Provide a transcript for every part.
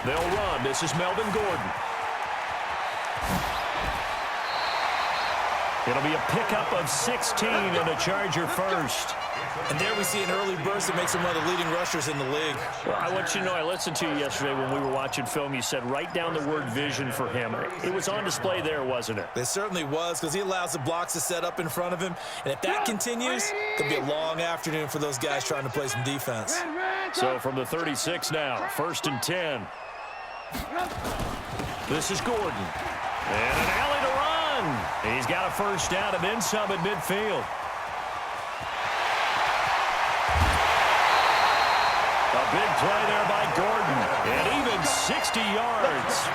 They'll run. This is Melvin Gordon. It'll be a pickup of 16 and a Charger first. And there we see an early burst that makes him one of the leading rushers in the league. Well, I want you to know, I listened to you yesterday when we were watching film. You said write down the word vision for him. It was on display there, wasn't it? It certainly was, because he allows the blocks to set up in front of him. And if that continues, it could be a long afternoon for those guys trying to play some defense. So from the 36 now, 1st and 10. This is Gordon. And an alley to run. He's got a first down and then some at midfield. A big play there by Gordon. And even 60 yards.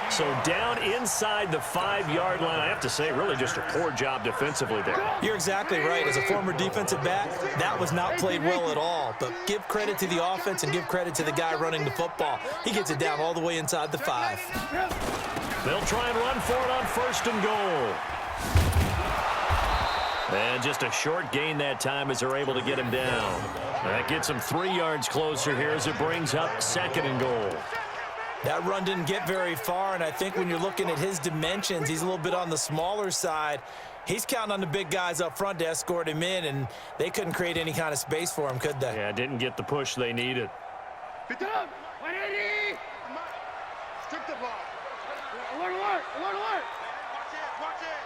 So down inside the 5-yard line. I have to say, really just a poor job defensively there. You're exactly right. As a former defensive back, that was not played well at all. But give credit to the offense and give credit to the guy running the football. He gets it down all the way inside the 5. They'll try and run for it on 1st and goal. And just a short gain that time as they're able to get him down. That gets him 3 yards closer here as it brings up 2nd and goal. That run didn't get very far, and I think when you're looking at his dimensions, he's a little bit on the smaller side. He's counting on the big guys up front to escort him in, and they couldn't create any kind of space for him, could they? Yeah, didn't get the push they needed. Good job. 180. Stick the ball. Alert, alert, alert, alert. Watch it, watch it.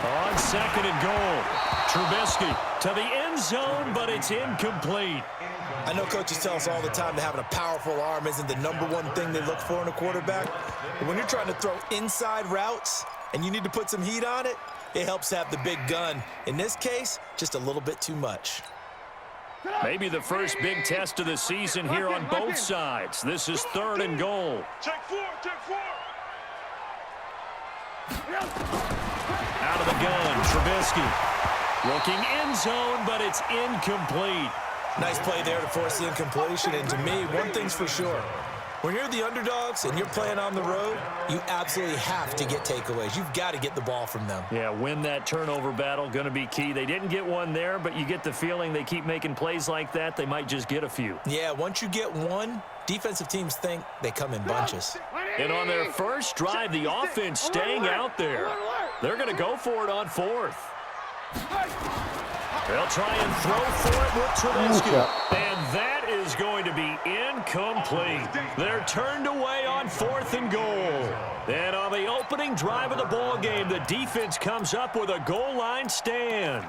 On 2nd and goal. Trubisky to the end zone, but it's incomplete. I know coaches tell us all the time that having a powerful arm isn't the #1 thing they look for in a quarterback. But when you're trying to throw inside routes and you need to put some heat on it, it helps have the big gun. In this case, just a little bit too much. Maybe the first big test of the season here on both sides. This is 3rd and goal. Check 4, check 4. Out of the gun, Trubisky. Looking end zone, but it's incomplete. Nice play there to force the incompletion. And to me, one thing's for sure. When you're the underdogs and you're playing on the road, you absolutely have to get takeaways. You've got to get the ball from them. Yeah, win that turnover battle, going to be key. They didn't get one there, but you get the feeling they keep making plays like that, they might just get a few. Yeah, once you get one, defensive teams think they come in bunches. And on their first drive, the offense staying out there. They're going to go for it on 4th. They'll try and throw for it with Trubisky. And that is going to be incomplete. They're turned away on 4th and goal. And on the opening drive of the ball game, the defense comes up with a goal line stand.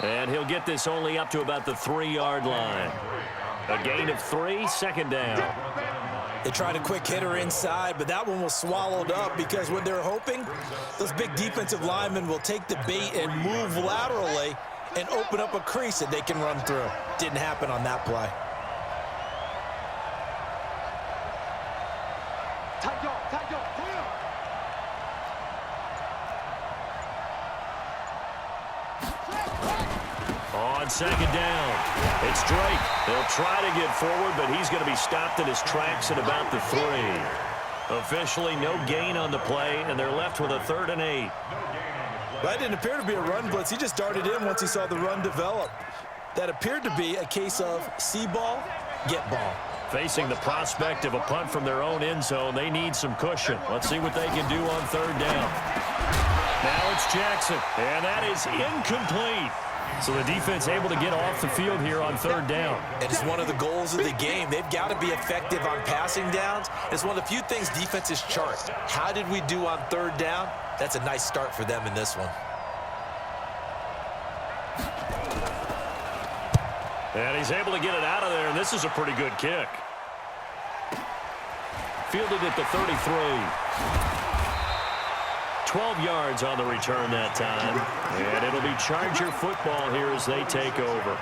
And he'll get this only up to about the 3-yard line. A gain of 3, 2nd down. They tried a quick hitter inside, but that one was swallowed up because what they're hoping, those big defensive linemen will take the bait and move laterally and open up a crease that they can run through. Didn't happen on that play. On 2nd down, it's Drake. They'll try to get forward, but he's going to be stopped in his tracks at about the 3. Officially no gain on the play, and they're left with a 3rd and 8. That didn't appear to be a run blitz. He just darted in once he saw the run develop. That appeared to be a case of see ball, get ball. Facing the prospect of a punt from their own end zone, they need some cushion. Let's see what they can do on 3rd down. Now it's Jackson, and that is incomplete. So the defense able to get off the field here on 3rd down. It's one of the goals of the game. They've got to be effective on passing downs. It's one of the few things defenses chart. How did we do on 3rd down? That's a nice start for them in this one. And he's able to get it out of there, and this is a pretty good kick. Fielded at the 33. 12 yards on the return that time. And it'll be Charger football here as they take over.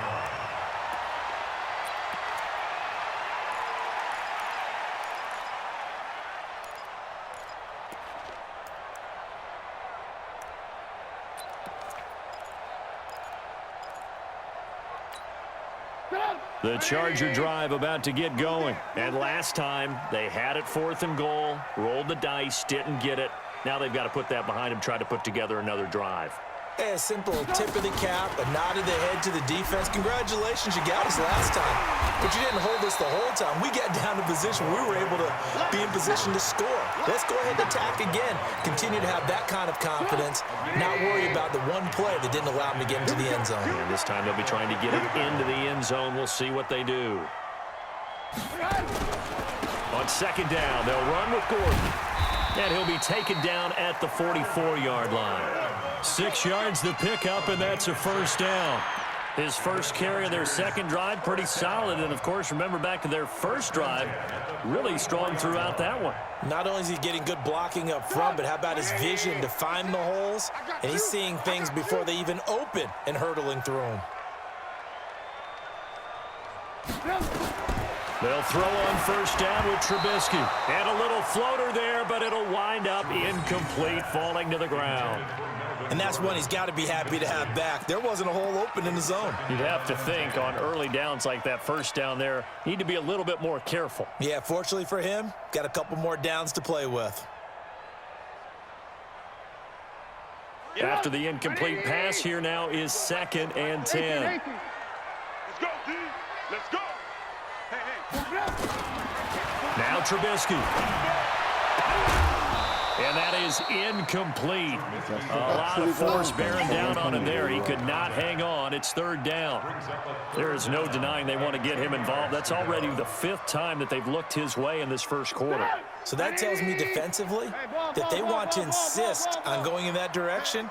The Charger drive about to get going. And last time, they had it 4th and goal, rolled the dice, didn't get it. Now they've got to put that behind them, try to put together another drive. Hey, a simple tip of the cap, a nod of the head to the defense. Congratulations, you got us last time. But you didn't hold us the whole time. We got down to position. We were able to be in position to score. Let's go ahead and attack again. Continue to have that kind of confidence. Not worry about the one play that didn't allow them to get into the end zone. And this time they'll be trying to get it into the end zone. We'll see what they do. On 2nd down, they'll run with Gordon. And he'll be taken down at the 44-yard line. 6 yards to pick up, and that's a 1st down. His first carry of their second drive, pretty solid. And, of course, remember back to their first drive, really strong throughout that one. Not only is he getting good blocking up front, but how about his vision to find the holes? And he's seeing things before they even open and hurdling through them. They'll throw on 1st down with Trubisky. And a little floater there, but it'll wind up incomplete, falling to the ground. And that's one he's got to be happy to have back. There wasn't a hole open in the zone. You'd have to think on early downs like that 1st down there, need to be a little bit more careful. Yeah, fortunately for him, got a couple more downs to play with. After the incomplete pass, here now is 2nd and 10. Let's go, D. Let's go. Now Trubisky. And that is incomplete. A lot of force bearing down on him there. He could not hang on. It's 3rd down. There is no denying they want to get him involved. That's already the 5th time that they've looked his way in this first quarter. So that tells me defensively that they want to insist on going in that direction.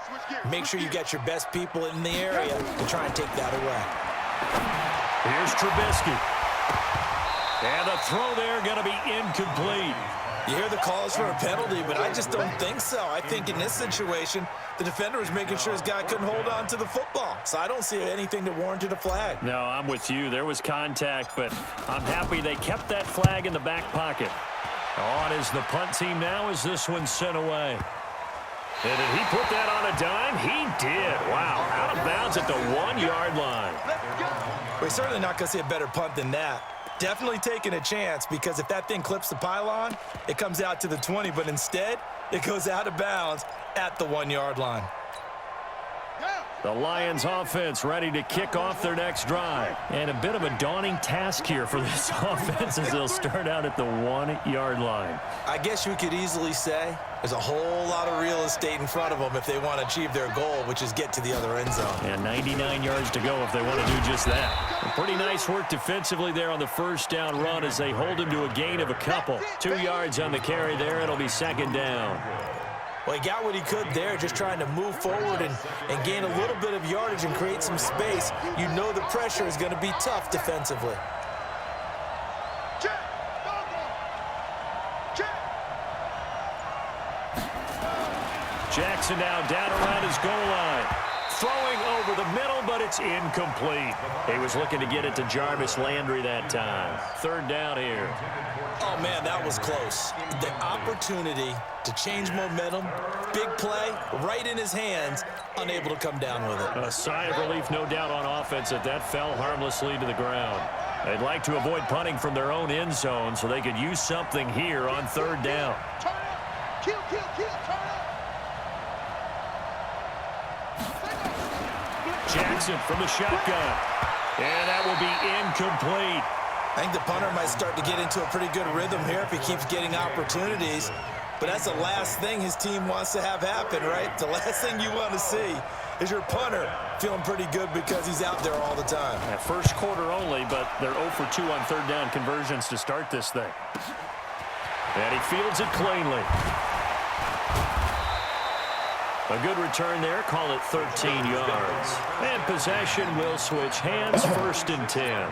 Make sure you get your best people in the area and try and take that away. Here's Trubisky. And the throw there going to be incomplete. You hear the calls for a penalty, but I just don't think so. I think in this situation, the defender was making sure his guy couldn't hold on to the football. So I don't see anything that warranted a flag. No, I'm with you. There was contact, but I'm happy they kept that flag in the back pocket. On is the punt team now as this one's sent away. And did he put that on a dime? He did. Wow, out of bounds at the 1-yard line. We're certainly not going to see a better punt than that. Definitely taking a chance, because if that thing clips the pylon, it comes out to the 20, but instead, it goes out of bounds at the 1-yard line. The Lions offense ready to kick off their next drive. And a bit of a daunting task here for this offense as they'll start out at the 1-yard line. I guess you could easily say there's a whole lot of real estate in front of them if they want to achieve their goal, which is get to the other end zone. And 99 yards to go if they want to do just that. And pretty nice work defensively there on the 1st down run as they hold him to a gain of a couple. 2 yards on the carry there. It'll be 2nd down. Well, he got what he could there, just trying to move forward and gain a little bit of yardage and create some space. You know the pressure is going to be tough defensively. Jackson now down around his goal line. Throwing over the middle, but it's incomplete. He was looking to get it to Jarvis Landry that time. 3rd down here. Oh, man, that was close. The opportunity to change momentum, big play, right in his hands, unable to come down with it. A sigh of relief, no doubt, on offense that fell harmlessly to the ground. They'd like to avoid punting from their own end zone so they could use something here on 3rd down. Turn up. Kill, turn up. Jackson from the shotgun. And that will be incomplete. I think the punter might start to get into a pretty good rhythm here if he keeps getting opportunities. But that's the last thing his team wants to have happen, right? The last thing you want to see is your punter feeling pretty good because he's out there all the time. Yeah, first quarter only, but they're 0 for 2 on 3rd down conversions to start this thing. And he fields it cleanly. A good return there. Call it 13 yards. And possession will switch hands. 1st and 10.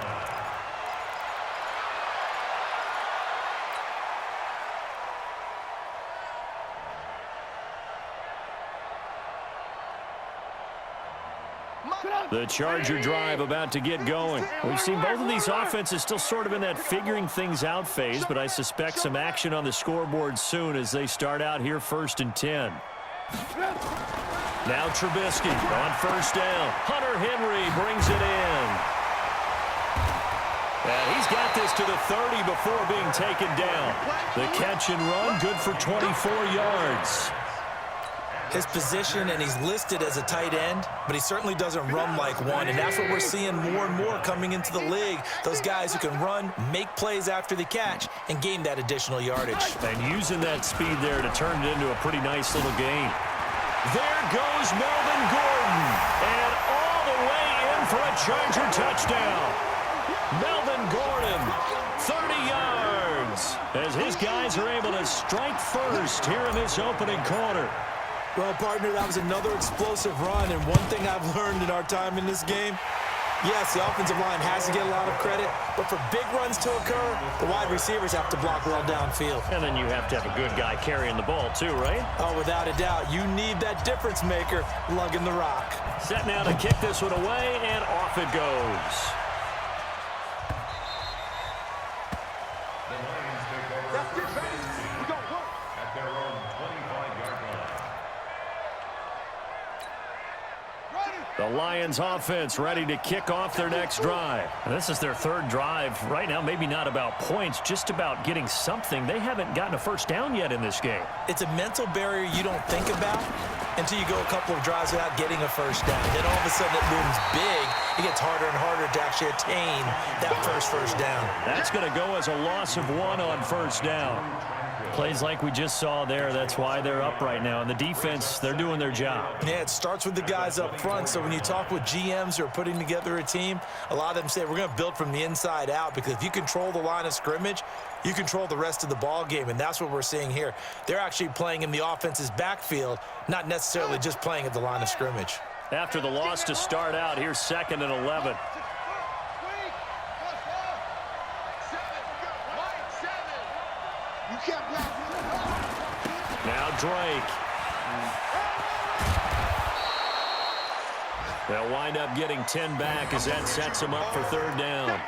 The Charger drive about to get going. We've seen both of these offenses still sort of in that figuring things out phase, but I suspect some action on the scoreboard soon as they start out here 1st and 10. Now Trubisky on 1st down. Hunter Henry brings it in. And he's got this to the 30 before being taken down. The catch and run, good for 24 yards. His position, and he's listed as a tight end, but he certainly doesn't run like one, and that's what we're seeing more and more coming into the league. Those guys who can run, make plays after the catch, and gain that additional yardage. And using that speed there to turn it into a pretty nice little gain. There goes Melvin Gordon, and all the way in for a Charger touchdown. Melvin Gordon, 30 yards, as his guys are able to strike first here in this opening quarter. Well, partner, that was another explosive run, and one thing I've learned in our time in this game, yes, the offensive line has to get a lot of credit, but for big runs to occur, the wide receivers have to block well downfield. And then you have to have a good guy carrying the ball too, right? Oh, without a doubt. You need that difference maker lugging the rock. Set now to kick this one away, and off it goes. The Lions offense ready to kick off their next drive. And this is their third drive. Right now, maybe not about points, just about getting something. They haven't gotten a first down yet in this game. It's a mental barrier you don't think about until you go a couple of drives without getting a first down. Then all of a sudden it looms big. It gets harder and harder to actually attain that first down. That's going to go as a loss of 1 on first down. Plays like we just saw there, that's why they're up right now. And the defense, they're doing their job. Yeah, it starts with the guys up front. So when you talk with GMs who are putting together a team, a lot of them say we're going to build from the inside out, because if you control the line of scrimmage, you control the rest of the ball game, and that's what we're seeing here. They're actually playing in the offense's backfield, not necessarily just playing at the line of scrimmage. After the loss to start out, here's 2nd and 11. Now Drake. They'll wind up getting 10 back as that sets them up for 3rd down.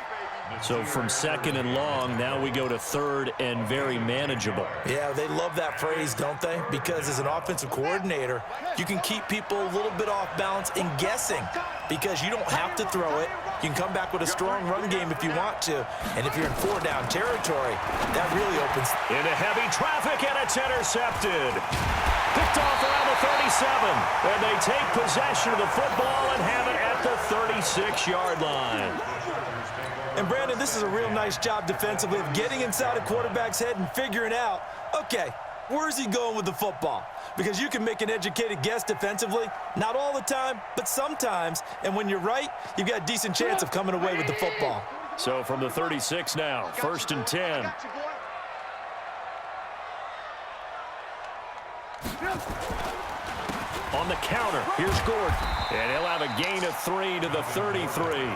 So from 2nd and long, now we go to 3rd and very manageable. Yeah, they love that phrase, don't they? Because as an offensive coordinator, you can keep people a little bit off balance and guessing, because you don't have to throw it. You can come back with a strong run game if you want to. And if you're in 4-down territory, that really opens. Into heavy traffic, and it's intercepted. Picked off around the 37. And they take possession of the football and have it at the 36-yard line. And, Brandon, this is a real nice job defensively of getting inside a quarterback's head and figuring out, okay, where's he going with the football? Because you can make an educated guess defensively, not all the time, but sometimes. And when you're right, you've got a decent chance of coming away with the football. So from the 36 now, 1st and 10. On the counter, here's Gordon. And he'll have a gain of 3 to the 33.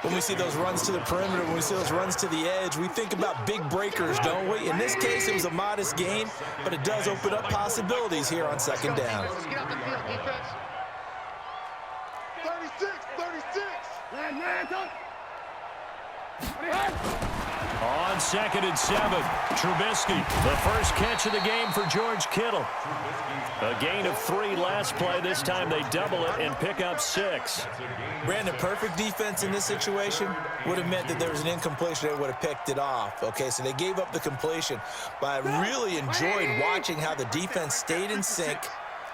When we see those runs to the perimeter, when we see those runs to the edge, we think about big breakers, don't we? In this case, it was a modest gain, but it does open up possibilities here on 2nd down. Let's get out the field, defense. 36. Man, On 2nd and 7, Trubisky, the first catch of the game for George Kittle. A gain of 3 last play. This time they double it and pick up 6. Brandon, perfect defense in this situation would have meant that there was an incompletion. They would have picked it off. Okay, so they gave up the completion. But I really enjoyed watching how the defense stayed in sync,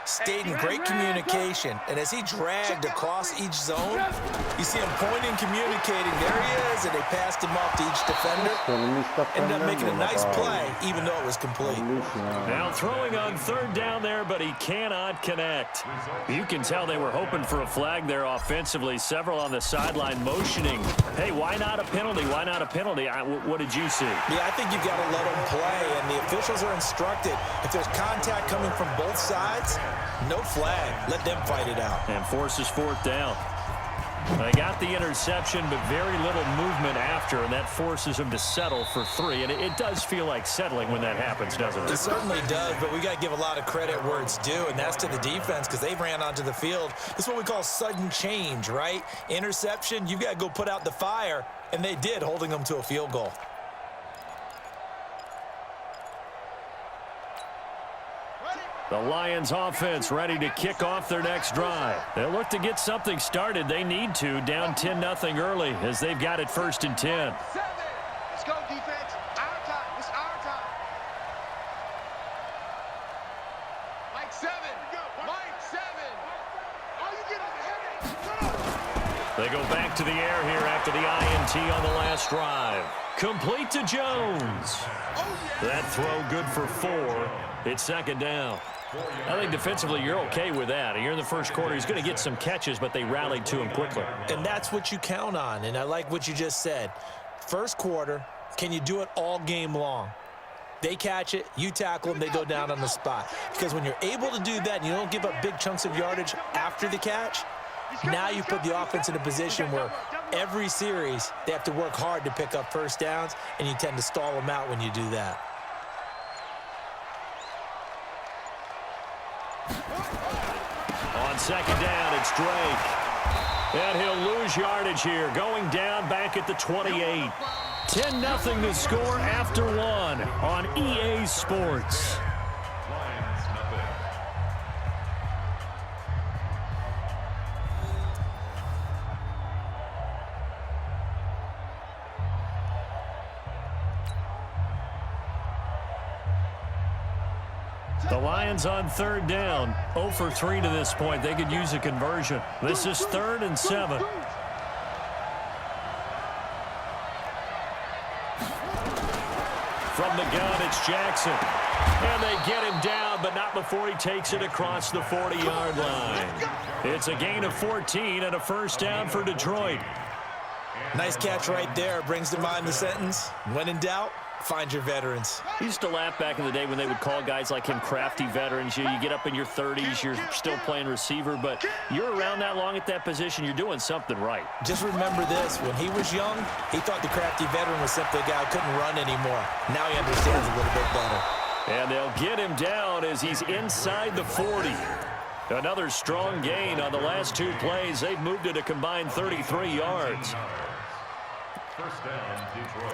stayed in great communication. And as he dragged across each zone, you see him pointing, communicating. There he is, and they passed him off to each defender. Ended up making a nice play, even though it was complete. Now throwing on 3rd down there, but he cannot connect. You can tell they were hoping for a flag there offensively. Several on the sideline motioning. Hey, why not a penalty? Why not a penalty? What did you see? Yeah, I think you've got to let them play, and the officials are instructed. If there's contact coming from both sides, no flag. Let them fight it out. And forces 4th down. They got the interception, but very little movement after, and that forces them to settle for 3. And it does feel like settling when that happens, doesn't it? It certainly does, but we got to give a lot of credit where it's due, and that's to the defense, because they ran onto the field. This is what we call sudden change, right? Interception, you got to go put out the fire, and they did, holding them to a field goal. The Lions offense ready to kick off their next drive. They'll look to get something started. They need to, down 10-0 early as they've got it 1st and 10. Let's go, defense. Our time. It's our time. Mike 7. Mike 7. Oh, you get on the headache. They go back to the air here after the INT on the last drive. Complete to Jones. That throw good for 4. It's 2nd down. I think defensively you're okay with that. Here in the first quarter, he's going to get some catches, but they rallied to him quickly. And that's what you count on, and I like what you just said. First quarter, can you do it all game long? They catch it, you tackle them, they go down on the spot. Because when you're able to do that and you don't give up big chunks of yardage after the catch, now you put the offense in a position where every series they have to work hard to pick up first downs, and you tend to stall them out when you do that. On 2nd down, it's Drake. And he'll lose yardage here, going down back at the 28. 10-0 to score after 1 on EA Sports. The Lions on 3rd down, 0 for 3 to this point. They could use a conversion. This is 3rd and 7. From the gun, it's Jackson. And they get him down, but not before he takes it across the 40-yard line. It's a gain of 14 and a 1st down for Detroit. Nice catch right there. Brings to mind the sentence, when in doubt, find your veterans. I used to laugh back in the day when they would call guys like him crafty veterans. You get up in your 30s, you're still playing receiver, but you're around that long at that position, you're doing something right. Just remember this. When he was young, he thought the crafty veteran was simply a guy who couldn't run anymore. Now he understands a little bit better. And they'll get him down as he's inside the 40. Another strong gain on the last 2 plays. They've moved it a combined 33 yards. 1st down, Detroit.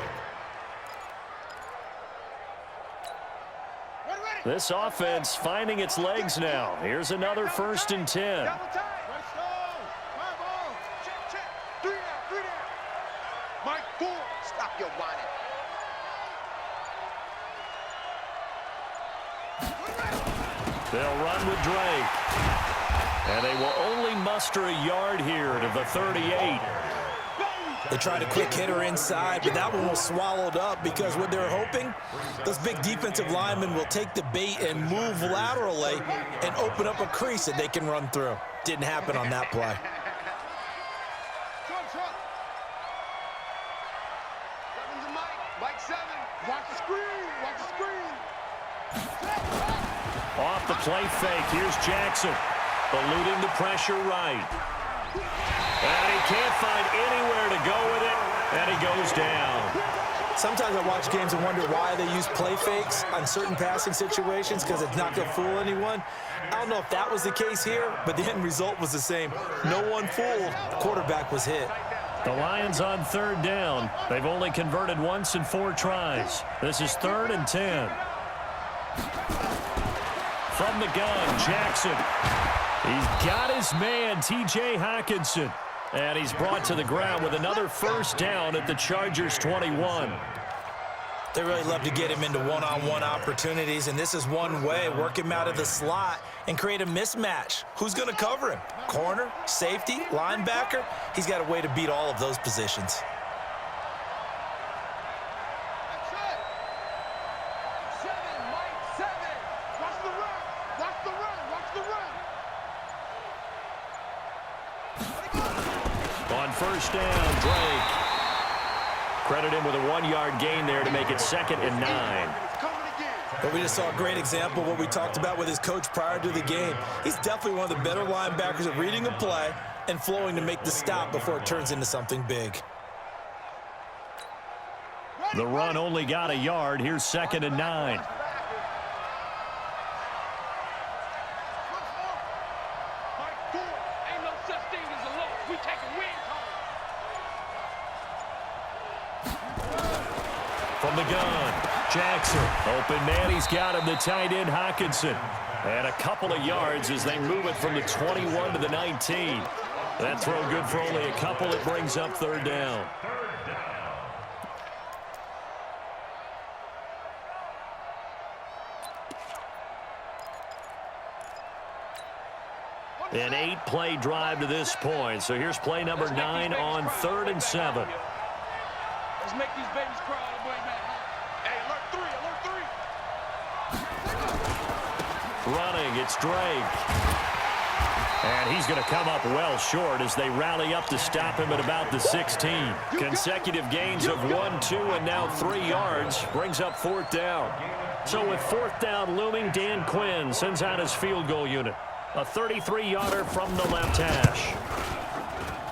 This offense finding its legs now. Here's another 1st and 10. Double time. Let's go. My ball. Check. 3 down. Mike 4. Stop your whining. They'll run with Drake. And they will only muster a yard here to the 38. They tried a quick hitter inside, but that one was swallowed up because what they're hoping, those big defensive linemen will take the bait and move laterally and open up a crease that they can run through. Didn't happen on that play. Truck. Seven's a Mike 7. Watch the screen. Off the play fake, here's Jackson. Eluding the pressure right. And he can't find anywhere to go with it, and he goes down. Sometimes I watch games and wonder why they use play fakes on certain passing situations, because it's not going to fool anyone. I don't know if that was the case here, but the end result was the same. No one fooled. The quarterback was hit. The Lions on 3rd down. They've only converted once in 4 tries. This is 3rd and 10. From the gun, Jackson. He's got his man, T.J. Hockenson. And he's brought to the ground with another 1st down at the Chargers' 21. They really love to get him into one-on-one opportunities, and this is one way. Work him out of the slot and create a mismatch. Who's going to cover him? Corner, safety, linebacker? He's got a way to beat all of those positions. On 1st down, Drake. Credit him with a 1-yard gain there to make it 2nd and 9. But we just saw a great example of what we talked about with his coach prior to the game. He's definitely one of the better linebackers at reading a play and flowing to make the stop before it turns into something big. The run only got a yard. Here's 2nd and 9. From the gun, Jackson, open man, he's got him, the tight end Hockenson. And a couple of yards as they move it from the 21 to the 19. That throw good for only a couple. It brings up third down. An 8-play drive to this point. So here's play number 9 on 3rd and 7. Let's make these babies cry all the way back. Hey, alert 3, alert 3. Running, it's Drake. And he's going to come up well short as they rally up to stop him at about the 16. Consecutive gains of 1, 2, and now 3 yards brings up 4th down. So with 4th down looming, Dan Quinn sends out his field goal unit. A 33-yarder from the left hash.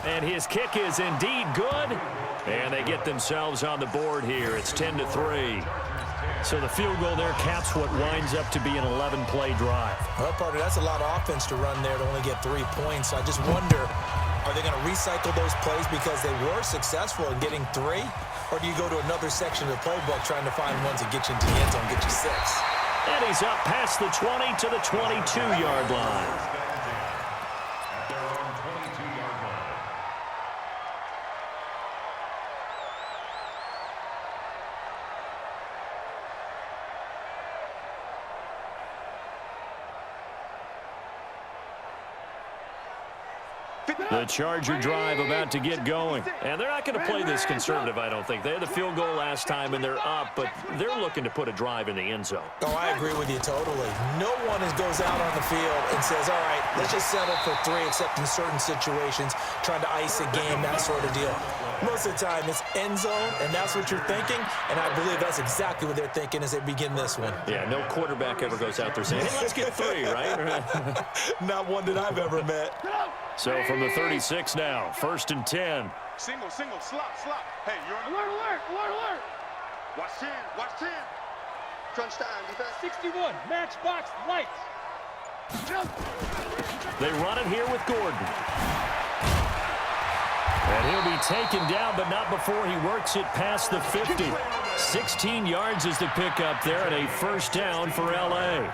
And his kick is indeed good. And they get themselves on the board here. It's 10-3. So the field goal there caps what winds up to be an 11-play drive. Well, partner, that's a lot of offense to run there to only get 3 points. I just wonder, are they going to recycle those plays because they were successful in getting 3? Or do you go to another section of the playbook trying to find ones that get you into the end zone, get you 6? And he's up past the 20 to the 22-yard line. At their own 22-yard line. The Charger drive about to get going. And they're not going to play this conservative, I don't think. They had the field goal last time, and they're up, but they're looking to put a drive in the end zone. Oh, I agree with you totally. No one goes out on the field and says, all right, let's just settle for 3, except in certain situations, trying to ice a game, that sort of deal. Most of the time, it's end zone, and that's what you're thinking, and I believe that's exactly what they're thinking as they begin this one. Yeah, no quarterback ever goes out there saying, hey, let's get 3, right? Not one that I've ever met. So from the 36 now, 1st and 10. Single, slop. Hey, you're on alert. Watch 10. Crunch time, defense. 61, matchbox, lights. They run it here with Gordon. And he'll be taken down, but not before he works it past the 50. 16 yards is the pickup there, and a 1st down for L.A.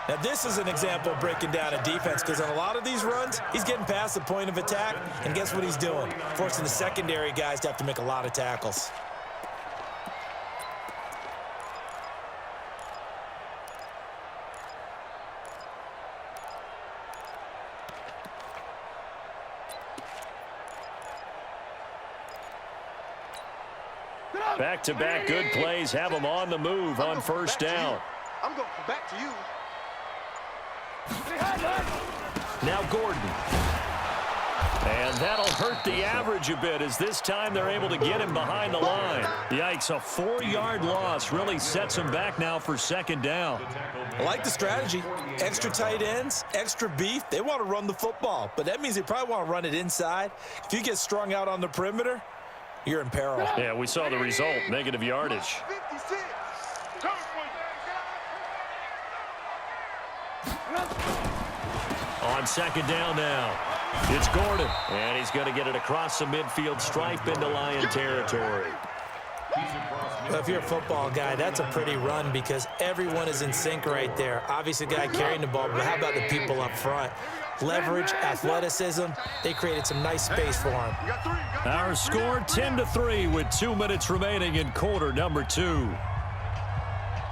Now, this is an example of breaking down a defense, because on a lot of these runs, he's getting past the point of attack, and guess what he's doing? Forcing the secondary guys to have to make a lot of tackles. Back-to-back good plays have them on the move on 1st down. I'm going back to you. Now Gordon. And that'll hurt the average a bit as this time they're able to get him behind the line. Yikes, a 4-yard loss really sets him back now for 2nd down. I like the strategy. Extra tight ends, extra beef. They want to run the football, but that means they probably want to run it inside. If you get strung out on the perimeter, you're in peril. Yeah, we saw the result, negative yardage. 56. On 2nd down now, it's Gordon, and he's going to get it across the midfield stripe into Lion territory. Well, if you're a football guy, that's a pretty run because everyone is in sync right there. Obviously, the guy carrying the ball, but how about the people up front? Leverage, athleticism, they created some nice space for him. Our score 10-3 with 2 minutes remaining in quarter number 2.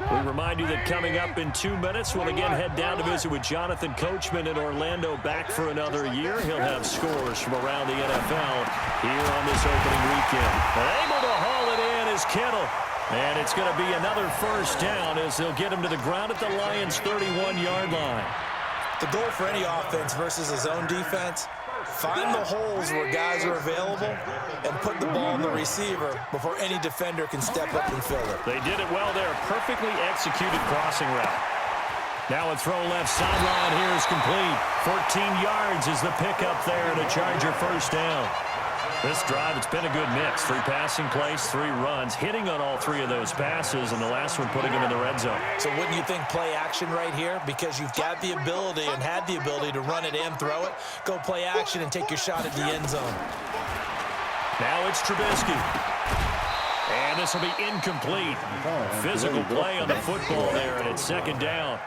We remind you that coming up in 2 minutes, we'll again head down to visit with Jonathan Coachman in Orlando, back for another year. He'll have scores from around the NFL here on this opening weekend. And able to haul it in is Kittle. And it's going to be another 1st down as they'll get him to the ground at the Lions' 31-yard line. The goal for any offense versus a zone defense, find the holes where guys are available and put the ball in the receiver before any defender can step up and fill it. They did it well there. Perfectly executed crossing route. Now a throw left sideline here is complete. 14 yards is the pickup there to Charger 1st down. This drive, it's been a good mix. 3 passing plays, 3 runs, hitting on all 3 of those passes, and the last one putting him in the red zone. So wouldn't you think play action right here? Because you've got the ability and had the ability to run it and throw it. Go play action and take your shot at the end zone. Now it's Trubisky. And this will be incomplete. Physical play on the football there, and it's second down.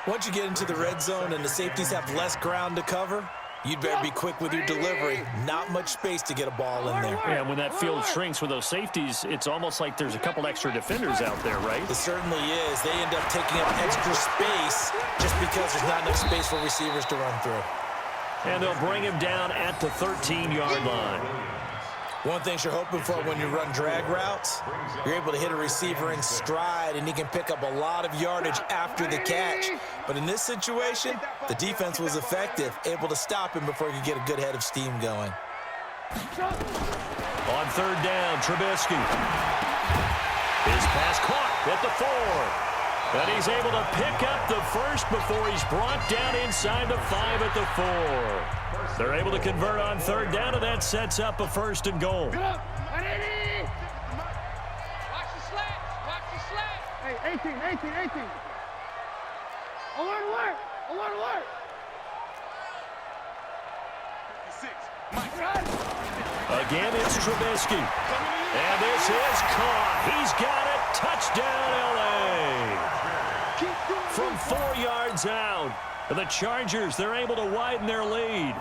Once you get into the red zone and the safeties have less ground to cover, you'd better be quick with your delivery. Not much space to get a ball in there. Yeah, when that field shrinks with those safeties, it's almost like there's a couple extra defenders out there, right? It certainly is. They end up taking up extra space just because there's not enough space for receivers to run through. And they'll bring him down at the 13-yard line. One thing you're hoping for when you run drag routes, you're able to hit a receiver in stride, and he can pick up a lot of yardage after the catch. But in this situation, the defense was effective, able to stop him before he could get a good head of steam going. On third down, Trubisky. His pass caught at the 4. And he's able to pick up the first before he's brought down inside the 5 at the 4. They're able to convert on third down, and that sets up a first and goal. Watch the slats. Watch the slats. Hey, 18. Alert. Alert. 56. Again, it's Trubisky. And this is caught. He's got it. Touchdown, L.A. From 4 yards out. The Chargers, they're able to widen their lead.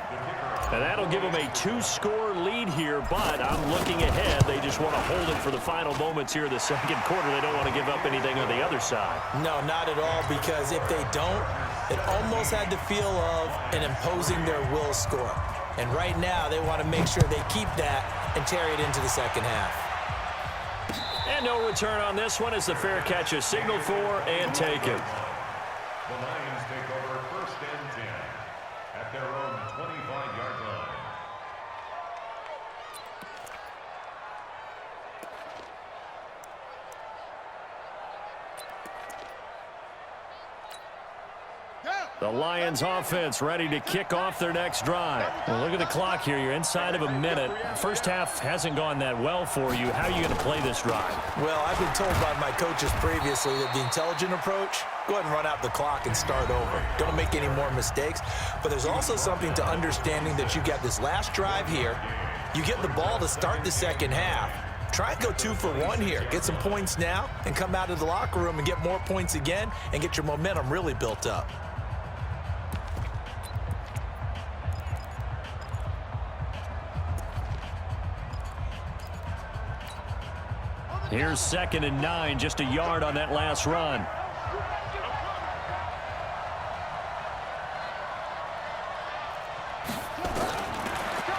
And that'll give them a 2-score lead here, but I'm looking ahead. They just want to hold it for the final moments here in the second quarter. They don't want to give up anything on the other side. No, not at all, because if they don't, it almost had the feel of an imposing their will score. And right now, they want to make sure they keep that and carry it into the second half. And no return on this one as the fair catch is signaled for and taken. The Lions take over first and 10 at their own 25-yard line. The Lions offense ready to kick off their next drive. Well, look at the clock here. You're inside of a minute. First half hasn't gone that well for you. How are you going to play this drive? Well, I've been told by my coaches previously that the intelligent approach, go ahead and run out the clock and start over. Don't make any more mistakes. But there's also something to understanding that you got this last drive here. You get the ball to start the second half. Try and go 2 for 1 here. Get some points now and come out of the locker room and get more points again and get your momentum really built up. Here's 2nd and 9, just a yard on that last run.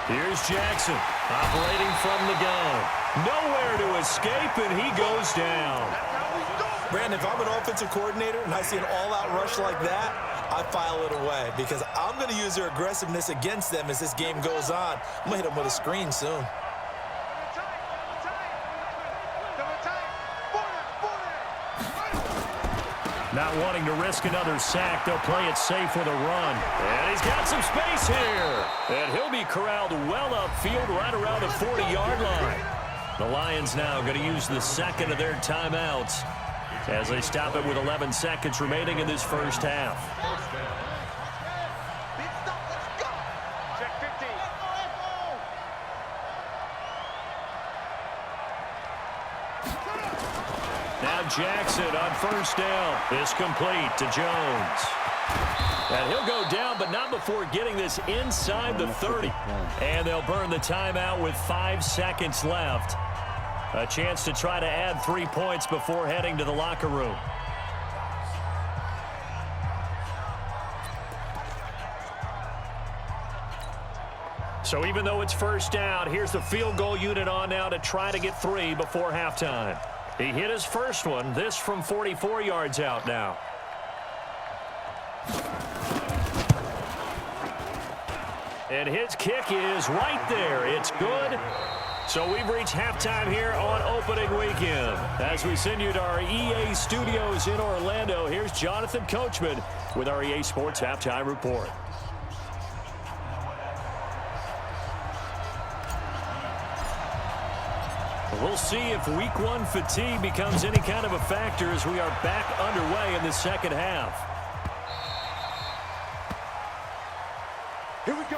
Here's Jackson, operating from the gun. Nowhere to escape, and he goes down. Brandon, if I'm an offensive coordinator and I see an all-out rush like that, I file it away because I'm going to use their aggressiveness against them as this game goes on. I'm going to hit them with a screen soon. Not wanting to risk another sack, they'll play it safe with a run. And he's got some space here. And he'll be corralled well upfield right around the 40-yard line. The Lions now going to use the second of their timeouts as they stop it with 11 seconds remaining in this first half. Now Jackson on first down is complete to Jones. And he'll go down, but not before getting this inside the 30. And they'll burn the timeout with 5 seconds left. A chance to try to add 3 points before heading to the locker room. So even though it's first down, here's the field goal unit on now to try to get 3 before halftime. He hit his first one, this from 44 yards out now. And his kick is right there. It's good. So we've reached halftime here on opening weekend. As we send you to our EA studios in Orlando, here's Jonathan Coachman with our EA Sports Halftime Report. We'll see if week 1 fatigue becomes any kind of a factor as we are back underway in the second half. Here we go.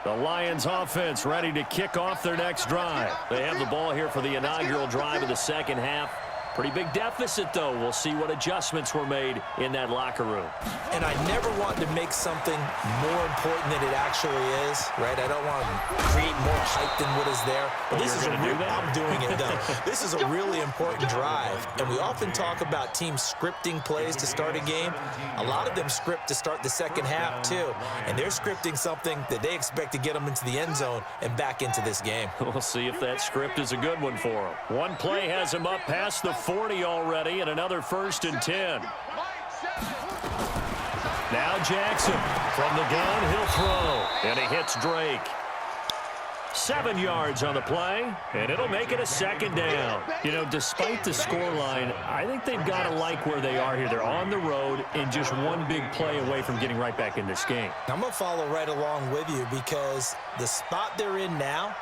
The Lions offense ready to kick off their next drive. They have the ball here for the inaugural drive of the second half. Pretty big deficit, though. We'll see what adjustments were made in that locker room. And I never want to make something more important than it actually is, right? I don't want to create more hype than what is there. But this is a real, I'm doing it, though. This is a really important drive. And we often talk about teams scripting plays to start a game. A lot of them script to start the second half, too. And they're scripting something that they expect to get them into the end zone and back into this game. We'll see if that script is a good one for them. One play has them up past the 40 already, and another 1st and 10. Now Jackson from the gun, he'll throw, and he hits Drake. 7 yards on the play, and it'll make it a 2nd down. You know, despite the scoreline, I think they've got to like where they are here. They're on the road and just one big play away from getting right back in this game. I'm going to follow right along with you because the spot they're in now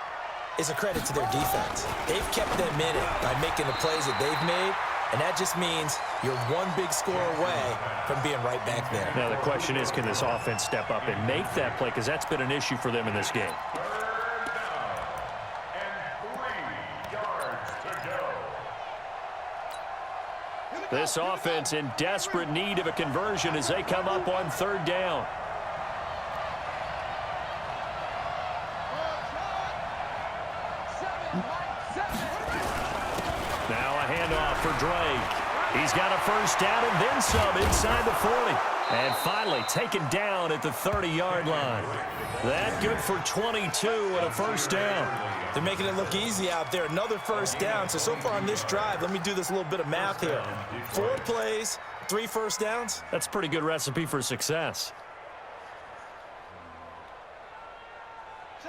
is a credit to their defense. They've kept them in it by making the plays that they've made, and that just means you're one big score away from being right back there. Now the question is, can this offense step up and make that play? Because that's been an issue for them in this game. 3rd down and 3 yards to go. This offense in desperate need of a conversion as they come up on 3rd down. Now a handoff for Drake. He's got a 1st down and then some inside the 40. And finally taken down at the 30-yard line. That good for 22 and a 1st down. They're making it look easy out there. Another 1st down. So far on this drive, let me do this little bit of math here. 4 plays, 3 1st downs. That's a pretty good recipe for success.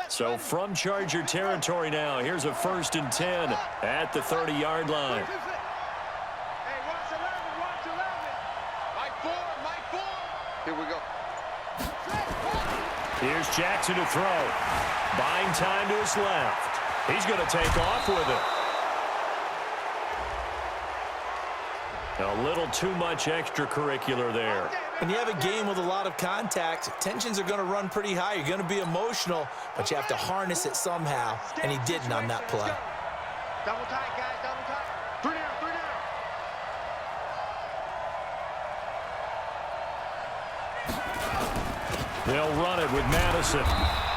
So from Charger territory now, here's a 1st and 10 at the 30-yard line. Hey, watch 11, watch 11. Mike 4. Here we go. Here's Jackson to throw. Buying time to his left. He's going to take off with it. A little too much extracurricular there. When you have a game with a lot of contact, tensions are going to run pretty high. You're going to be emotional, but you have to harness it somehow, and he didn't on that play. Double tight, guys, double tight. 3 down, 3 down. They'll run it with Madison.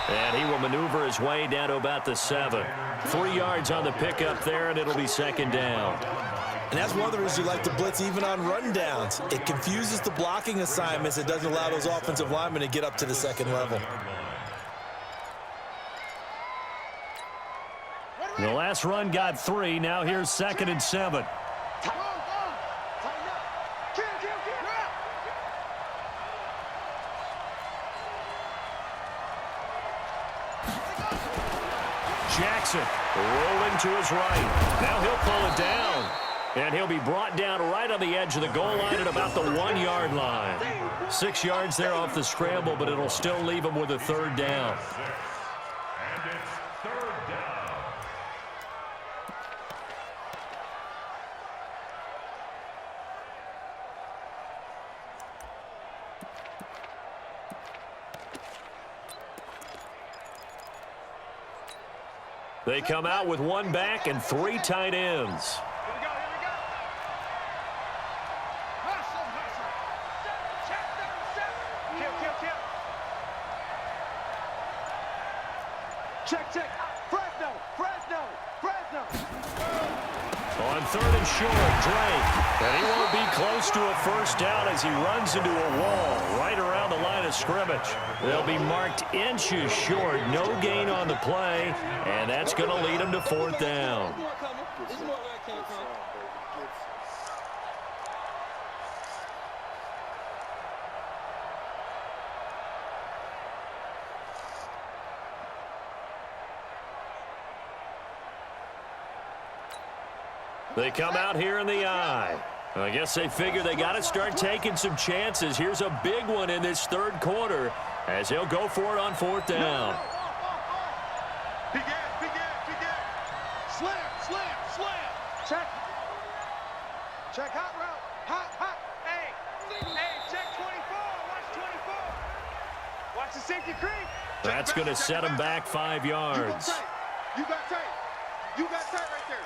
And he will maneuver his way down to about the 7. 3 yards on the pickup there, and it'll be 2nd down. And that's one of the reasons you like to blitz even on rundowns. It confuses the blocking assignments. It doesn't allow those offensive linemen to get up to the 2nd level. The last run got 3. Now here's 2nd and 7. Jackson rolling to his right. Now he'll pull it down. And he'll be brought down right on the edge of the goal line at about the 1-yard line. 6 yards there off the scramble, but it'll still leave him with a 3rd down. And it's 3rd down. They come out with 1 back and 3 tight ends. Here we go, here we go. Hustle, hustle. Check, 7. Kill, kill, kill. Check, check. Fresno, Fresno, Fresno. On 3rd and short, Drake. And he won't be close to a 1st down as he runs into a wall right around the line of scrimmage. They'll be marked inches short. No gain on the play. And that's going to lead him to 4th down. They come out here in the I. I guess they figure they got to start taking some chances. Here's a big one in this 3rd quarter as he'll go for it on 4th down. Big ass, big ass, big ass. Slam, slam, slam. Check. Check hot route. Hot, hot. Hey, hey, check 24. Watch 24. Watch the safety creep. That's going to set him back 5 yards. You got tight. You got tight right there.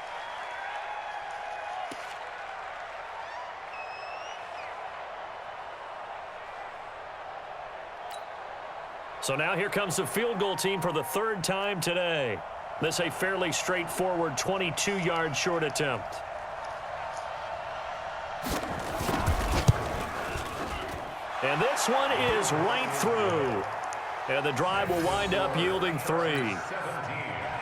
So now here comes the field goal team for the 3rd time today. This a fairly straightforward 22-yard short attempt. And this one is right through. And the drive will wind up yielding 3.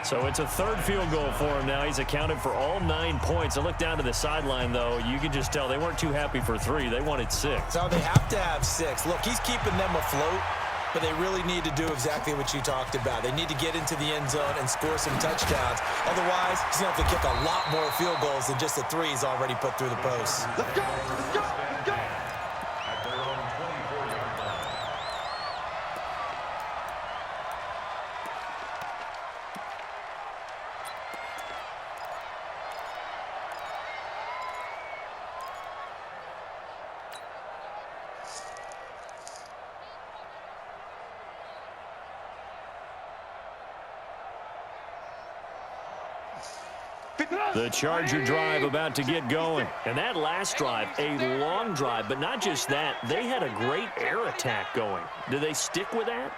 So it's a 3rd field goal for him now. He's accounted for all 9 points. I look down to the sideline, though. You can just tell they weren't too happy for 3. They wanted 6. So they have to have 6. Look, he's keeping them afloat, but they really need to do exactly what you talked about. They need to get into the end zone and score some touchdowns. Otherwise, he's going to have to kick a lot more field goals than just the 3 he's already put through the post. Let's go. Let's go. Let's go. At their own 24-yard line. The Charger drive about to get going. And that last drive, a long drive, but not just that. They had a great air attack going. Do they stick with that?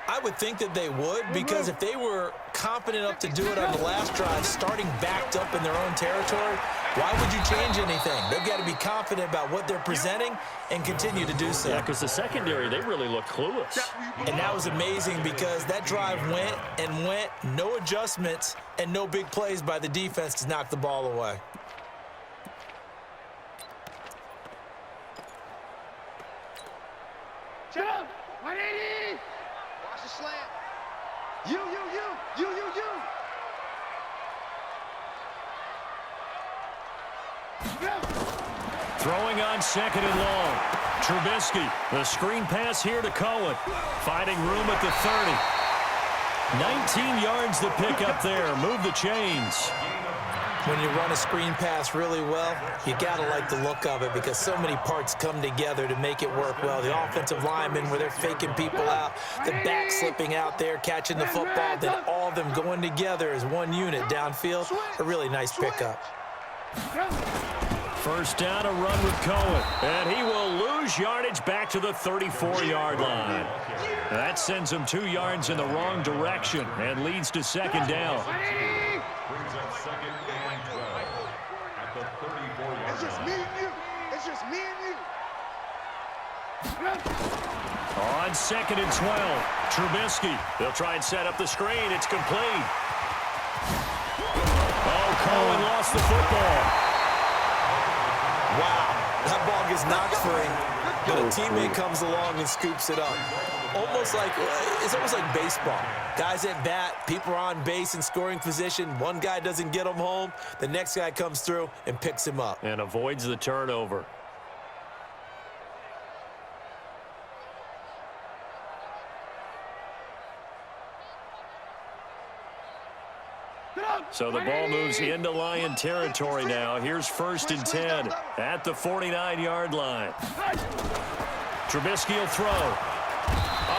I would think that they would, because if they were confident enough to do it on the last drive, starting backed up in their own territory, why would you change anything? They've got to be confident about what they're presenting and continue to do so. Yeah, because the secondary, they really look clueless. And that was amazing because that drive went and went, no adjustments, and no big plays by the defense to knock the ball away. Jump. 180. Watch the slant. You. Throwing on 2nd and long. Trubisky, the screen pass here to Cohen. Finding room at the 30. 19 yards to pick up there. Move the chains. When you run a screen pass really well, you got to like the look of it because so many parts come together to make it work well. The offensive linemen, where they're faking people out, the back slipping out there, catching the football, then all of them going together as one unit downfield. A really nice pickup. First down, a run with Cohen. And he will lose yardage back to the 34-yard line. That sends him 2 yards in the wrong direction and leads to 2nd down. Brings up 2nd and 12 at the 34-yard line. It's just me and you. It's just me and you. On 2nd and 12, Trubisky. They'll try and set up the screen. It's complete. Oh, Cohen lost the football. Wow, that ball gets knocked free, but a teammate comes along and scoops it up. It's almost like baseball. Guys at bat, people are on base in scoring position. One guy doesn't get him home. The next guy comes through and picks him up. And avoids the turnover. So the ball moves into Lion territory now. Here's 1st and 10 at the 49-yard line. Trubisky will throw.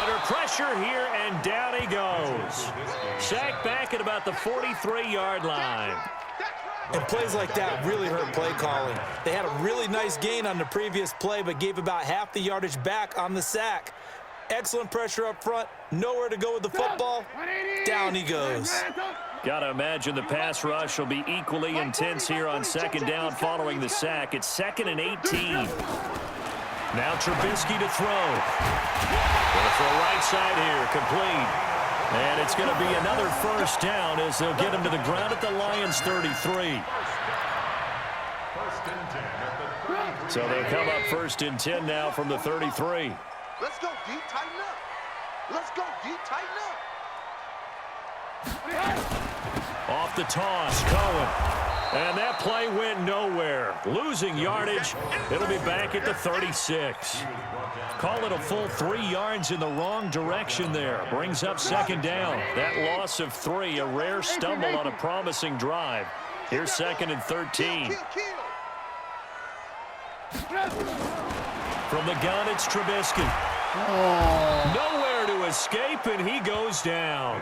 Under pressure here, and down he goes. Sacked back at about the 43-yard line. And plays like that really hurt play calling. They had a really nice gain on the previous play, but gave about half the yardage back on the sack. Excellent pressure up front. Nowhere to go with the football. Down he goes. Got to imagine the pass rush will be equally intense here on 2nd down following the sack. It's 2nd and 18. Now Trubisky to throw. Going for a right side here, complete. And it's going to be another 1st down as they'll get him to the ground at the Lions' 33. So they'll come up 1st and 10 now from the 33. Let's go, D. Tighten up. Let's go, D. Tighten up. Off the toss, Cohen. And that play went nowhere. Losing yardage. It'll be back at the 36. Call it a full 3 yards in the wrong direction there. Brings up 2nd down. That loss of 3, a rare stumble on a promising drive. Here's 2nd and 13. From the gun, it's Trubisky. Nowhere to to escape, and he goes down.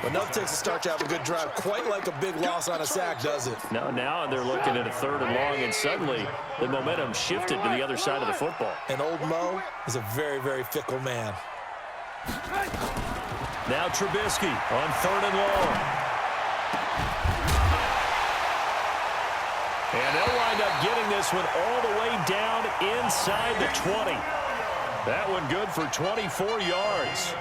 Enough takes a start to have a good drive. Quite like a big loss on a sack, does it? Now they're looking at a 3rd and long, and suddenly the momentum shifted to the other side of the football. And old Mo is a very, very fickle man. Now Trubisky on 3rd and long. And they'll wind up getting this one all the way down inside the 20. That one good for 24 yards.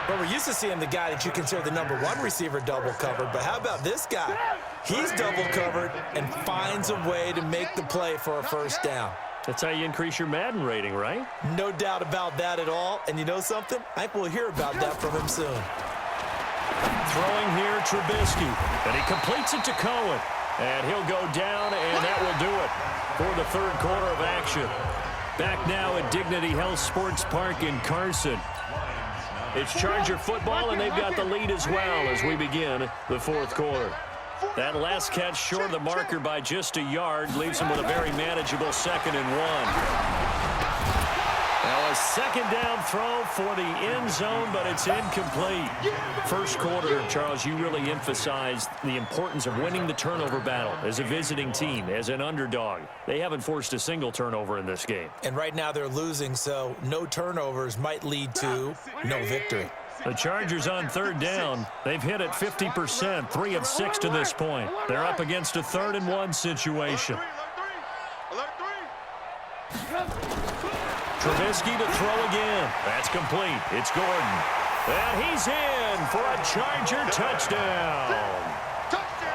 But we're used to seeing the guy that you consider the #1 receiver double covered. But how about this guy? He's double covered and finds a way to make the play for a 1st down. That's how you increase your Madden rating, right? No doubt about that at all. And you know something? I think we'll hear about that from him soon. Throwing here, Trubisky. And he completes it to Cohen. And he'll go down, and that will do it for the 3rd quarter of action. Back now at Dignity Health Sports Park in Carson. It's Charger football, and they've got the lead as well as we begin the 4th quarter. That last catch short of the marker by just a yard leaves him with a very manageable 2nd and 1. Now a 2nd down throw for the end zone, but it's incomplete. 1st quarter, Charles, you really emphasized the importance of winning the turnover battle as a visiting team, as an underdog. They haven't forced a single turnover in this game. And right now they're losing, so no turnovers might lead to no victory. The Chargers on 3rd down. They've hit it 50%, 3 of 6 to this point. They're up against a 3rd and 1 situation. Trubisky to throw again. That's complete. It's Gordon. And he's in for a Charger touchdown.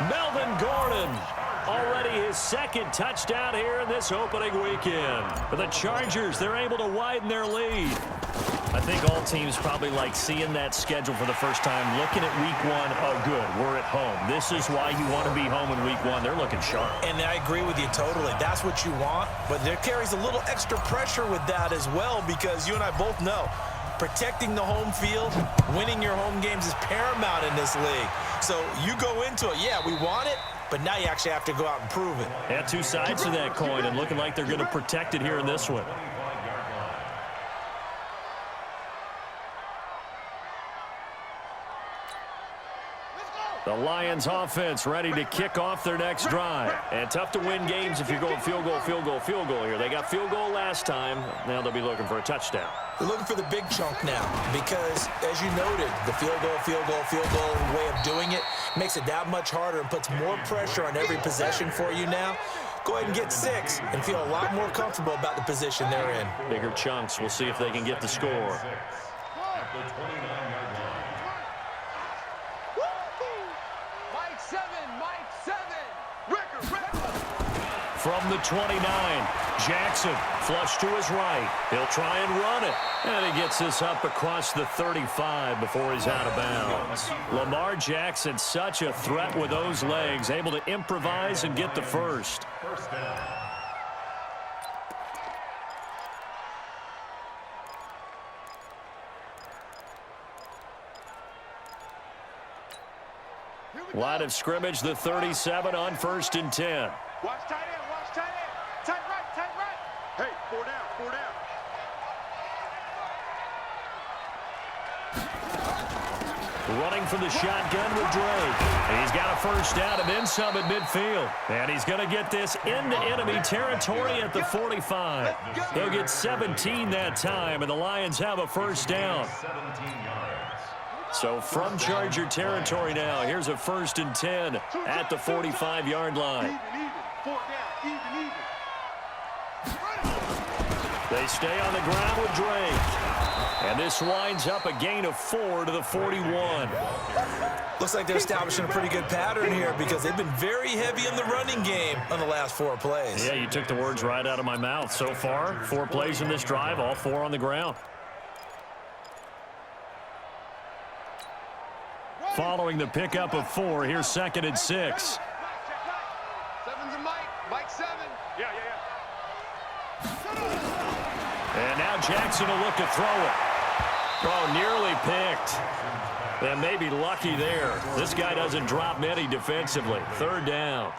Melvin Gordon. Already his 2nd touchdown here in this opening weekend. For the Chargers, they're able to widen their lead. I think all teams probably like seeing that schedule for the first time, looking at week 1. Oh, good, we're at home. This is why you want to be home in week 1. They're looking sharp. And I agree with you totally. That's what you want, but there carries a little extra pressure with that as well, because you and I both know protecting the home field, winning your home games is paramount in this league. So you go into it, yeah, we want it, but now you actually have to go out and prove it. Yeah, 2 sides to that coin, and looking like they're going to protect it here in this one. The Lions offense ready to kick off their next drive. And tough to win games if you're going field goal, field goal, field goal here. They got field goal last time. Now they'll be looking for a touchdown. They're looking for the big chunk now because, as you noted, the field goal way of doing it makes it that much harder and puts more pressure on every possession for you now. Go ahead and get 6 and feel a lot more comfortable about the position they're in. Bigger chunks. We'll see if they can get the score. At the 29-yard line. From the 29, Jackson flush to his right. He'll try and run it. And he gets this up across the 35 before he's out of bounds. Lamar Jackson, such a threat with those legs, able to improvise and get the first. 1st down. Line of scrimmage, the 37 on 1st and 10. Watch tight end, watch tight end. Tight right, tight right. Hey, 4 down, 4 down. Running for the shotgun with Drake. He's got a 1st down and then some at midfield. And he's going to get this into enemy territory at the 45. They'll get 17 that time, and the Lions have a 1st down. 17 yards. So from Charger territory now, here's a 1st and 10 at the 45-yard line. Even, 4 down, even. They stay on the ground with Drake. And this winds up a gain of 4 to the 41. Looks like they're establishing a pretty good pattern here because they've been very heavy in the running game on the last 4 plays. Yeah, you took the words right out of my mouth. So far, 4 plays in this drive, all 4 on the ground. Following the pickup of 4, here's 2nd and 6. 7's a Mike 7. Yeah. And now Jackson will look to throw it. Oh, nearly picked. And maybe lucky there. This guy doesn't drop many defensively. 3rd down.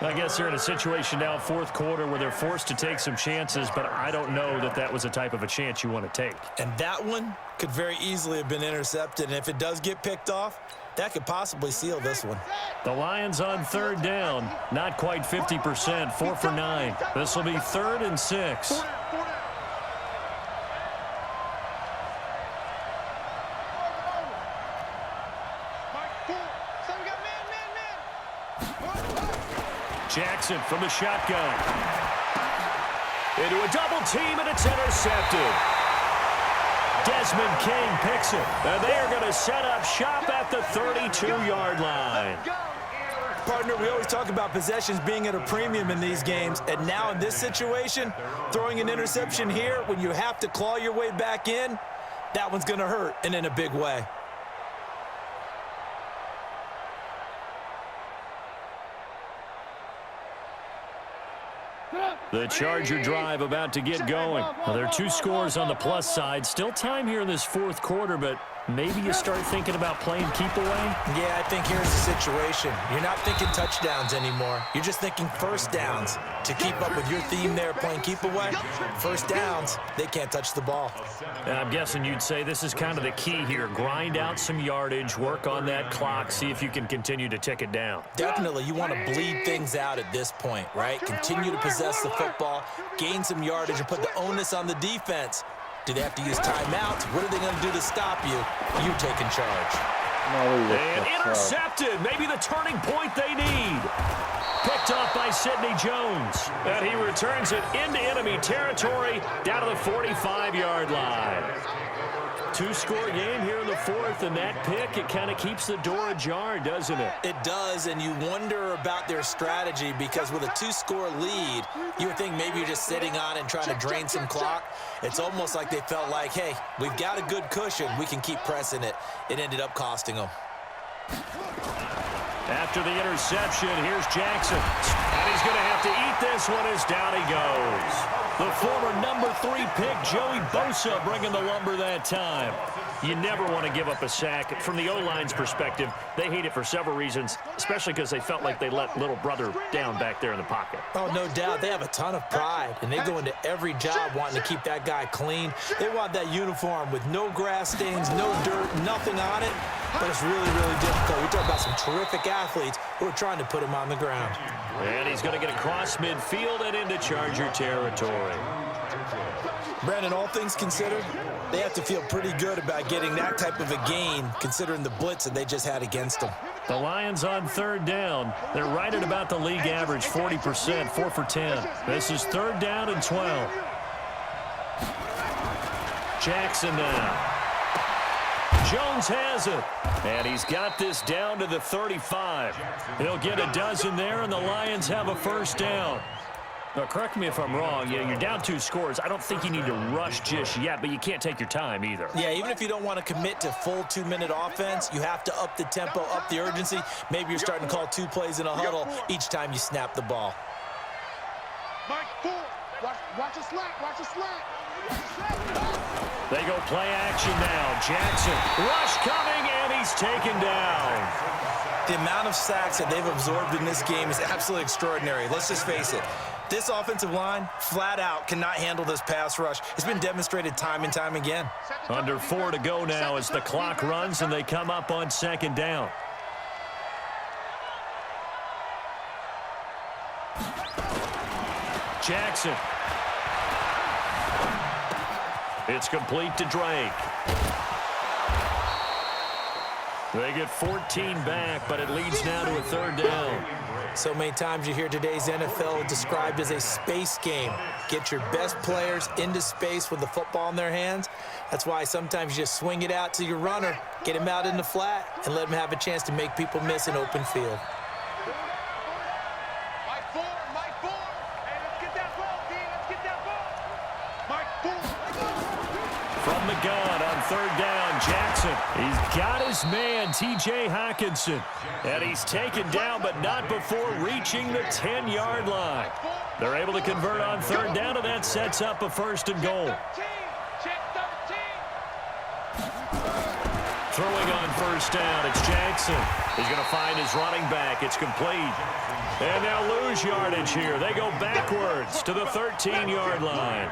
I guess they're in a situation now, fourth quarter, where they're forced to take some chances, but I don't know that that was the type of a chance you want to take. And that one could very easily have been intercepted, and if it does get picked off, that could possibly seal this one. The Lions on third down, not quite 50%, 4 for 9. This will be 3rd and 6. Jackson from the shotgun. Into a double team, and it's intercepted. Desmond King picks it, and they are going to set up shop at the 32-yard line. Partner, we always talk about possessions being at a premium in these games, and now in this situation, throwing an interception here when you have to claw your way back in, that one's going to hurt, and in a big way. The Charger drive about to get going. Well, there are 2 scores on the plus side. Still time here in this fourth quarter, but maybe you start thinking about playing keep away? Yeah, I think here's the situation. You're not thinking touchdowns anymore. You're just thinking first downs. To keep up with your theme there, playing keep away, first downs, they can't touch the ball. And I'm guessing you'd say this is kind of the key here. Grind out some yardage, work on that clock, see if you can continue to tick it down. Definitely, you want to bleed things out at this point, right? Continue to possess the football, gain some yardage, and put the onus on the defense. Do they have to use timeouts? What are they going to do to stop you? You taking charge. And intercepted. Maybe the turning point they need. Picked off by Sidney Jones. And he returns it into enemy territory down to the 45-yard line. 2-score game here in the fourth, and that pick, it kind of keeps the door ajar, doesn't it? It does, and you wonder about their strategy because with a 2-score lead, you would think maybe you're just sitting on it and trying to drain some clock. It's almost like they felt like, hey, we've got a good cushion. We can keep pressing it. It ended up costing them. After the interception, here's Jackson. And he's going to have to eat this one as down he goes. The former number 3 pick, Joey Bosa, bringing the lumber that time. You never want to give up a sack. From the O-line's perspective, they hate it for several reasons, especially because they felt like they let little brother down back there in the pocket. Oh, no doubt. They have a ton of pride, and they go into every job wanting to keep that guy clean. They want that uniform with no grass stains, no dirt, nothing on it. But it's really, really difficult. We talk about some terrific athletes who are trying to put him on the ground. And he's going to get across midfield and into Charger territory. Brandon, all things considered, they have to feel pretty good about getting that type of a gain considering the blitz that they just had against them. The Lions on third down. They're right at about the league average, 40%, 4 for 10. This is 3rd down and 12. Jackson now. Jones has it, and he's got this down to the 35. He'll get a dozen there, and the Lions have a first down. Now, correct me if I'm wrong. You're down 2 scores. I don't think you need to rush just yet, but you can't take your time either. Yeah, even if you don't want to commit to full 2-minute offense, you have to up the tempo, up the urgency. Maybe you're starting to call 2 plays in a huddle each time you snap the ball. Mike, 4. Watch a slack. Watch a slack. They go play action now. Jackson, rush coming, and he's taken down. The amount of sacks that they've absorbed in this game is absolutely extraordinary. Let's just face it. This offensive line, flat out, cannot handle this pass rush. It's been demonstrated time and time again. Under 4 to go now as the clock runs, and they come up on 2nd down. Jackson. It's complete to Drake. They get 14 back, but it leads now to a 3rd down. So many times you hear today's NFL described as a space game. Get your best players into space with the football in their hands. That's why sometimes you just swing it out to your runner, get him out in the flat, and let him have a chance to make people miss an open field. Mike 4. Hey, let's get that ball, D. Let's get that ball. Mike 4. From the gun on 3rd down, Jackson. He's got his man, T.J. Hockenson. And he's taken down, but not before reaching the 10-yard line. They're able to convert on 3rd down, and that sets up a 1st and goal. Check 13. Throwing on 1st down, it's Jackson. He's going to find his running back. It's complete. And they'll lose yardage here. They go backwards to the 13-yard line.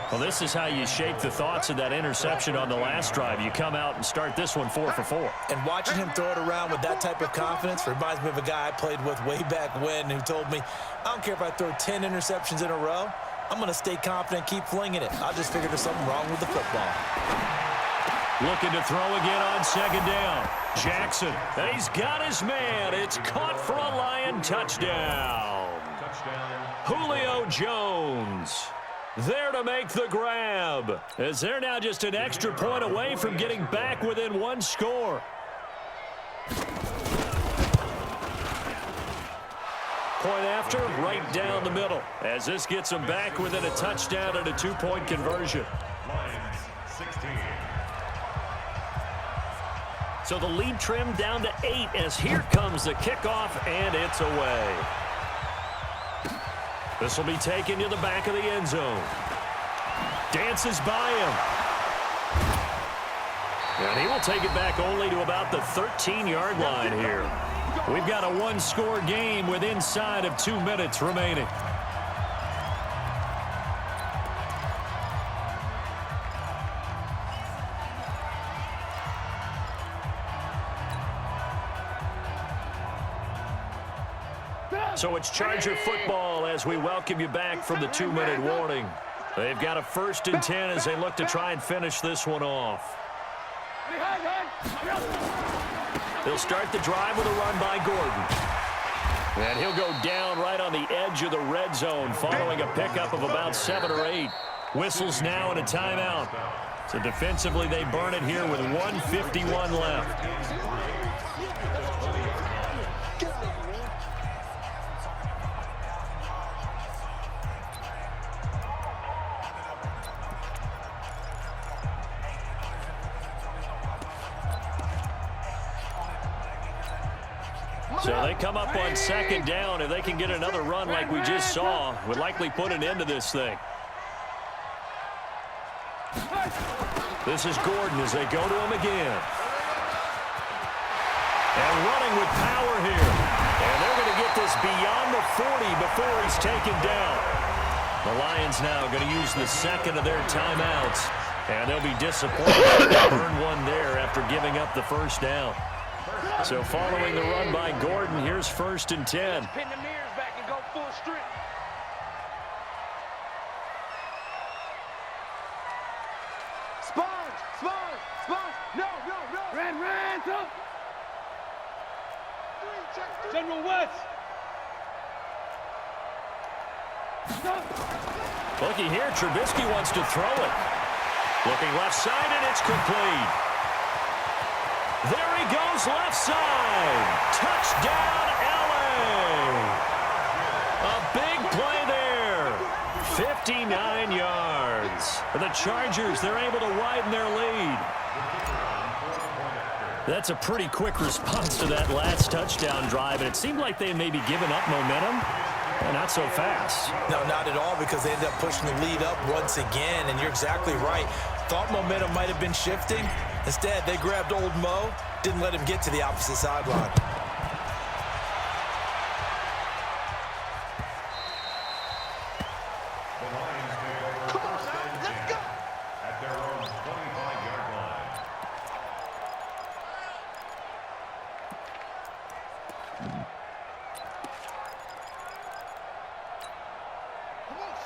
Well, this is how you shape the thoughts of that interception on the last drive. You come out and start this one 4 for 4. And watching him throw it around with that type of confidence reminds me of a guy I played with way back when who told me, I don't care if I throw 10 interceptions in a row, I'm going to stay confident, keep flinging it. I just figured there's something wrong with the football. Looking to throw again on second down. Jackson, and he's got his man. It's caught for a Lion touchdown. Julio Jones there to make the grab, as they're now just an extra point away from getting back within one score. Point after, right down the middle, as this gets them back within a touchdown and a 2-point conversion. Lions 16. So the lead trimmed down to 8 as here comes the kickoff, and it's away. This will be taken to the back of the end zone. Dances by him. And he will take it back only to about the 13-yard line here. We've got a one-score game with inside of 2 minutes remaining. So it's Charger football as we welcome you back from the 2-minute warning. They've got a 1st and 10 as they look to try and finish this one off. They'll start the drive with a run by Gordon. And he'll go down right on the edge of the red zone following a pickup of about 7 or 8. Whistles now and a timeout. So defensively they burn it here with 1:51 left. So they come up on second down. If they can get another run like we just saw, would likely put an end to this thing. This is Gordon as they go to him again. And running with power here. And they're going to get this beyond the 40 before he's taken down. The Lions now going to use the second of their timeouts. And they'll be disappointed to burn one there after giving up the first down. So following the run by Gordon, here's 1st and 10. Pin the mirrors back and go full strip. Sponge. No. Ran, up. General West. Looking here, Trubisky wants to throw it. Looking left side, and it's complete. There he goes left side. Touchdown, LA. A big play there. 59 yards. For the Chargers, they're able to widen their lead. That's a pretty quick response to that last touchdown drive, and it seemed like they may be giving up momentum. Well, not so fast. No, not at all, because they ended up pushing the lead up once again, and you're exactly right. Thought momentum might have been shifting. Instead, they grabbed old Mo, didn't let him get to the opposite sideline. The Lions take over 1st and 10 at their own 25-yard line.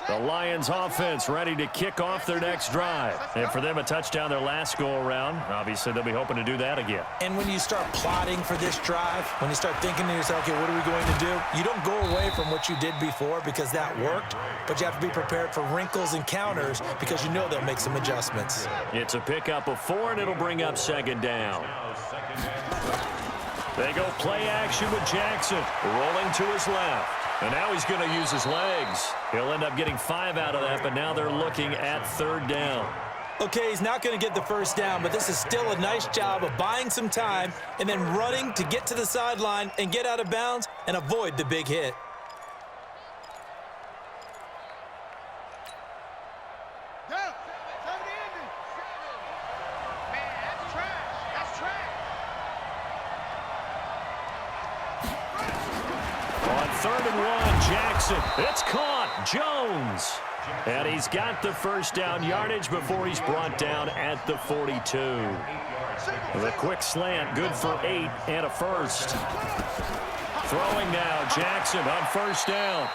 The Lions offense ready to kick off their next drive. And for them, a touchdown their last go-around. Obviously, they'll be hoping to do that again. And when you start plotting for this drive, when you start thinking to yourself, okay, what are we going to do? You don't go away from what you did before because that worked, but you have to be prepared for wrinkles and counters because you know they'll make some adjustments. It's a pickup of 4, and it'll bring up second down. They go play action with Jackson, rolling to his left. And now he's going to use his legs. He'll end up getting 5 out of that, but now they're looking at 3rd down. Okay, he's not going to get the first down, but this is still a nice job of buying some time and then running to get to the sideline and get out of bounds and avoid the big hit. 3rd and 1. Jackson. It's caught. Jones. And he's got the first down yardage before he's brought down at the 42. The quick slant, good for 8 and a first. Throwing now, Jackson on first down.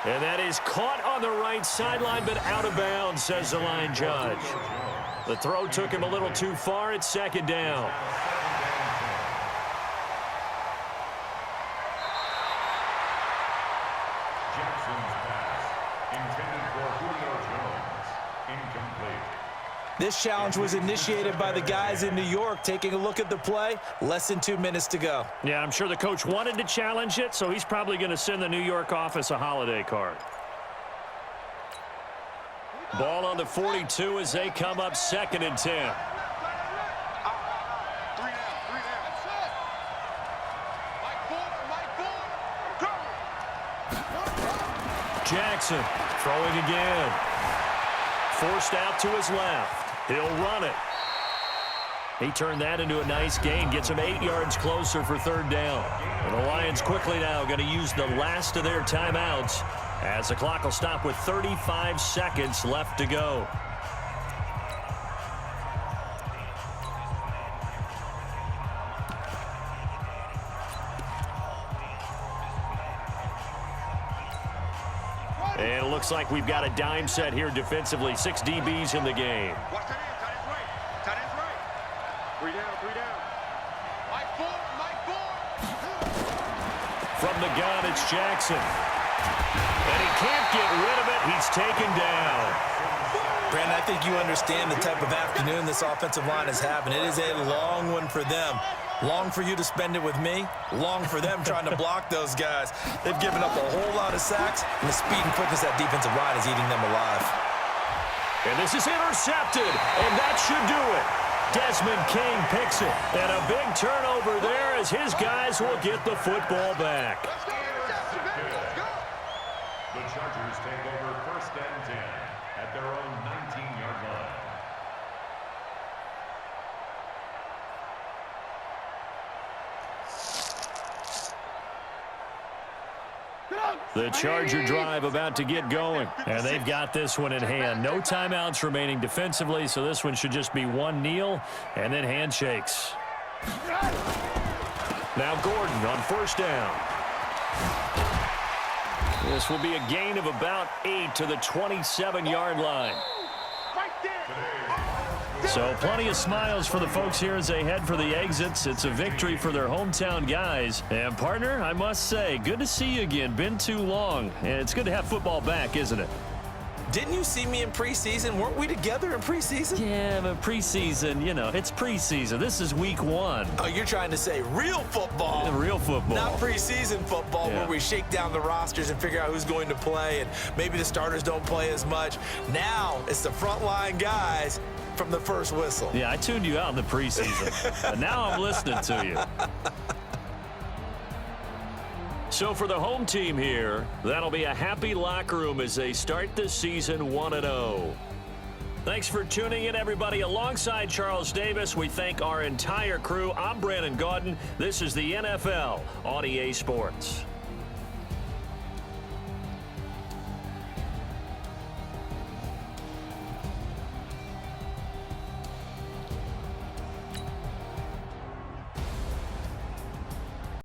And that is caught on the right sideline, but out of bounds, says the line judge. The throw took him a little too far. It's 2nd down. This challenge was initiated by the guys in New York. Taking a look at the play, less than 2 minutes to go. Yeah, I'm sure the coach wanted to challenge it, so he's probably going to send the New York office a holiday card. Ball on the 42 as they come up 2nd and 10. 3 down, 3 down. Mike, Jackson throwing again. Forced out to his left. He'll run it. He turned that into a nice gain. Gets him 8 yards closer for 3rd down. And the Lions quickly now going to use the last of their timeouts as the clock will stop with 35 seconds left to go. And it looks like we've got a dime set here defensively. 6 DBs in the game. Watch tight end, tight end's right. Tight end's right. 3 down, 3 down. Mike 4. From the gun, it's Jackson. And he can't get rid of it. He's taken down. Brandon, I think you understand the type of afternoon this offensive line is having. It is a long one for them. Long for you to spend it with me. Long for them trying to block those guys. They've given up a whole lot of sacks, and the speed and quickness of that defensive line is eating them alive. And this is intercepted, and that should do it. Desmond King picks it, and a big turnover there as his guys will get the football back. The Chargers take over 1st and 10 at their own 19-yard line. The Charger drive about to get going, and they've got this one in hand. No timeouts remaining defensively, so this one should just be one kneel and then handshakes. Now Gordon on 1st down. This will be a gain of about 8 to the 27-yard line. So plenty of smiles for the folks here as they head for the exits. It's a victory for their hometown guys. And partner, I must say, good to see you again. Been too long. And it's good to have football back, isn't it? Didn't you see me in preseason? Weren't we together in preseason? Yeah, but preseason, you know, it's preseason. This is week 1. Oh, you're trying to say real football. Real football. Not preseason football, Yeah. where we shake down the rosters and figure out who's going to play, and maybe the starters don't play as much. Now it's the frontline guys from the first whistle. Yeah, I tuned you out in the preseason. But now I'm listening to you. So for the home team here, that'll be a happy locker room as they start the season 1-0. Thanks for tuning in, everybody. Alongside Charles Davis, we thank our entire crew. I'm Brandon Gaudin. This is the NFL on EA Sports.